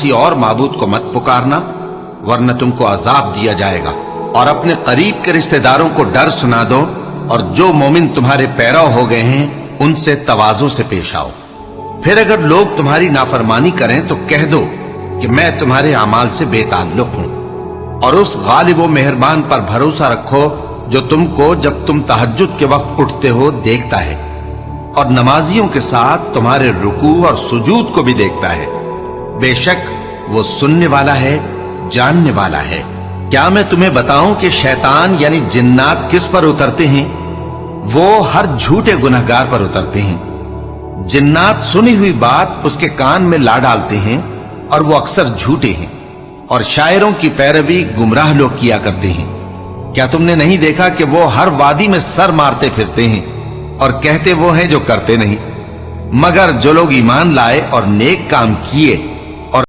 किसी और माबूद को मत पुकारना, वरना तुमको अजाब दिया जाएगा। और अपने करीब के रिश्तेदारों को डर सुना दो, और जो मोमिन तुम्हारे पैरव हो गए हैं उनसे तवाज़ु से पेश आओ। फिर अगर लोग तुम्हारी नाफरमानी करें तो कह दो कि मैं तुम्हारे अमाल से बेताल्लुक हूं, और उस गालिब व मेहरबान पर भरोसा रखो जो तुमको जब तुम तहज्जुद के वक्त उठते हो देखता है, और नमाजियों के साथ तुम्हारे रुकू और सुजूद को भी देखता है। बेशक वो सुनने वाला है, जानने वाला है। क्या मैं तुम्हें बताऊं कि शैतान यानी जिन्नात किस पर उतरते हैं? वो हर झूठे गुनहगार पर उतरते हैं। जिन्नात सुनी हुई बात उसके कान में ला डालते हैं, और वो अक्सर झूठे हैं, और शायरों की पैरवी गुमराह लोग किया करते हैं। क्या तुमने नहीं देखा कि वो हर वादी में सर मारते फिरते हैं, और कहते वो हैं जो करते नहीं। मगर जो लोग ईमान लाए और नेक काम किए